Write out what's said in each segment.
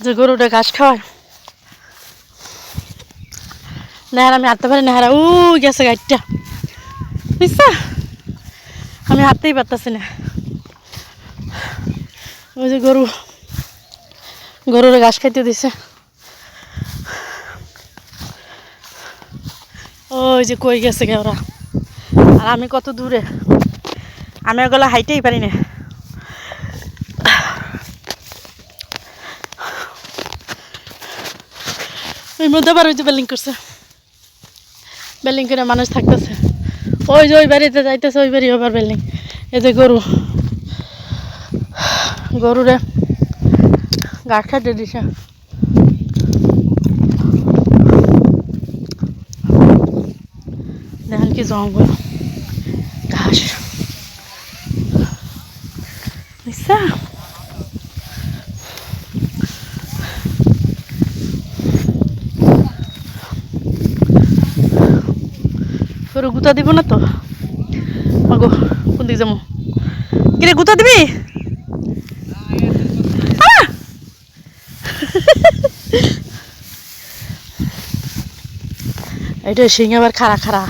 যে গরুটা ঘাস খাওয়ায়। নেহার আমি হাঁটতে পারি, নেহারা ও গেছে গাড়িটা, বুঝছা? আমি হাঁটতেই পারতেছি না। ওই যে গরুরে ঘাস খাইতে দিছে। ওই যে কই গেছে গে ওরা, আর আমি কত দূরে, আমি ওগুলো হাইটেই পারি না। ওই মধ্যে আবার ওই যে বিল্ডিং করছে, বিল্ডিং করে মানুষ থাকতেছে। ওই যে ওই বাড়িতে যাইতেছে, ওই বাড়ি আবার বিল্ডিং। এই যে গরুরে ঘাস খাইতে দিছে। দেখেন কি জঙ্গল, ঘাস, বুঝছা? গরু গুতা দিব না তো? মাগো কোন দিকে যাবো? কিরে গুতা দিবি? এটা সিং আবার খাড়া খাড়া।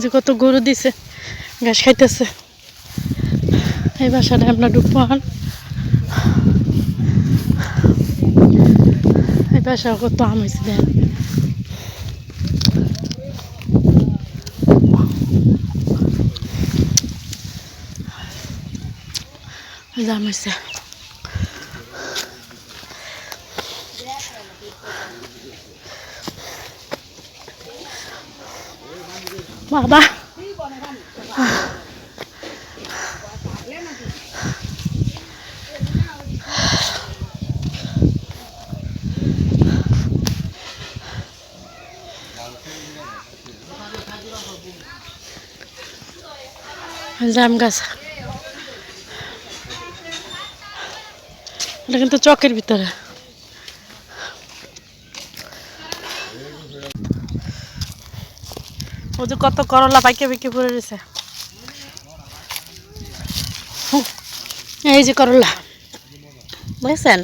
যে কত গরু দিছে, ঘাস খাইতেছে। এই বাসাটা আমরা ঢুকবো। এই বাসা কত আম হয়েছে দেন। আম হয়েছে। বাবা জাম গাছ, এটা কিন্তু চকের ভিতরে। ও যে কত করলা পাইকে পাইকে পড়ে রয়েছে। এই যে করলা, বুঝছেন?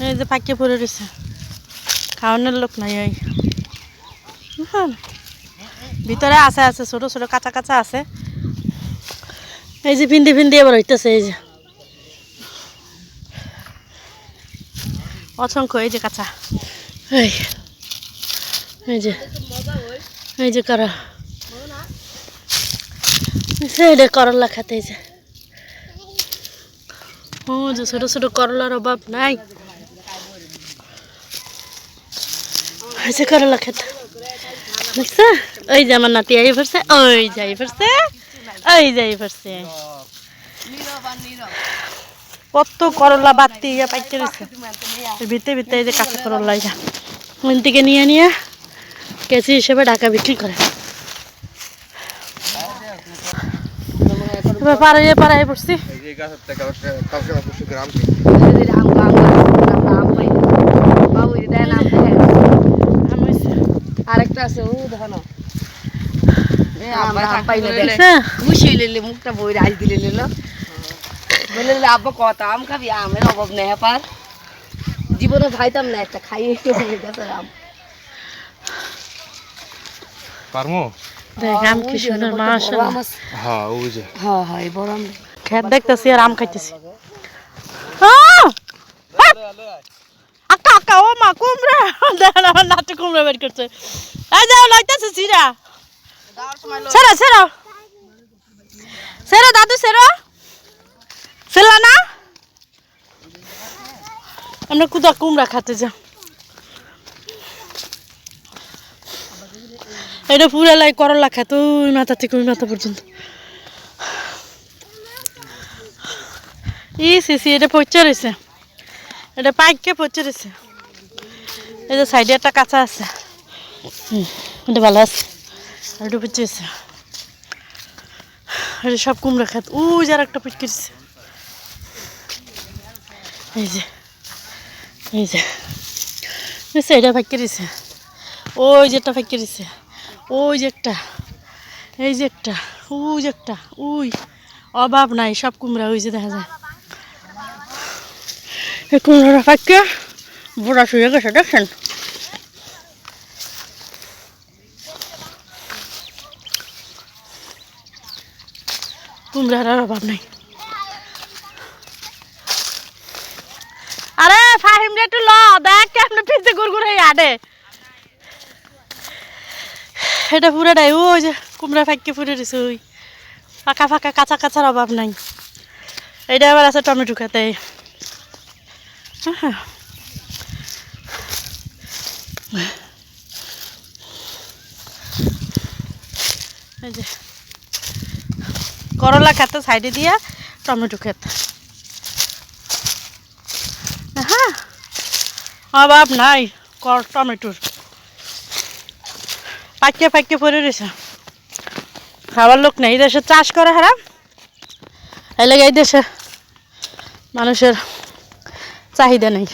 এই যে পাইকে পড়ে রয়েছে, খাওয়ানোর লোক নাই। ওই ভিতরে আছে আছে ছোট ছোট কাঁচা কাঁচা আছে। এই যে ভিন্দি ভিন্দি এবার হইতেছে। এই যে অসংখ্য, এই যে কাঁচা। এই যে করলা খাতে। এই যে ও যে ছোট ছোট করলার অভাব নাই। এই যে করলা খেতে, বুঝছে? ওই যে আমার নাতি আই পড়ছে, ওই যাই পড়ছে, ওই যাই পড়ছে। কত করলা বাতি পাইতে রয়েছে ভিতরে ভিতরে। এই যে কাঁচা করলা, এটা ওই থেকে নিয়ে কেজি হিসেবে ঢাকা বিক্রি করে। পাড়ায় পড়ছি। আরেকটা আছে ও দেখো না, মুখটা বই রাজ দিলে নিল বলে আব্বা কত আম খাবি, আমের অভাব নেই। পার জীবনে খাইতাম না, একটা খাইয়ে আম পারমো। আম কি সুন্দর মাশাআল্লাহ। হ্যাঁ ওই যে হ্যাঁ হ্যাঁ বড় আম খেত দেখতেছি আর আম খাইতেছি। আক্কা আক্কা ও মা কুমড়া, দেখেন আমার নাতি কুমড়া বের করছে। এই যাও লাইতেছে সিরা, সেরা সেরা সেরা দাদু সেরা সেলা না। আমরা কুদা কুমড়া খাতে যা। এটা পুরা লাই করলা খেত, ওই মাথা থেকে ওই মাথা পর্যন্ত। সিসি এটা পচে রয়েছে, এটা পাইকে পচে রয়েছে। এই যে সাইডে একটা কাঁচা আছে, এটা ভালো আছে, আর এটা পচে আছে। এটা সব কুমড়া খেত। ও যার একটা পচকেছে। এই যে এটা পাইকে রয়েছে, ওই যে একটা ফেঁকে দিছে, ওই যে একটা, এই যে একটা, ওই যে একটা, ওই অভাব নাই, সব কুমড়া ওই যে দেখা যায়। এই কুমড়াটা ফেঁকে বুড়া শুয়ে গেছে দেখছেন। কুমড়ার আর অভাব নাই। আরে ফাহিম রে একটু ল দেখ কেমন পিছে গুড়গুড় হয়ে আডে। এটা পুরাটাই ওই যে কুমড়া ফাঁকে ফুটে দিছে, ওই ফাঁকা ফাঁকা কাঁচা কাঁচার অভাব নাই। এটা আবার আছে টমেটো খেতে। হ্যাঁ এই যে করলা খেতে সাইডে দিয়া টমেটো খেত। হ্যাঁ অভাব নাই টমেটোর, পাইকে পাইকে পড়ে রয়েছে। খাবার লোক নেই, এই দেশে চাষ করে হারাম, এই লাগে এই দেশে মানুষের চাহিদা নেই।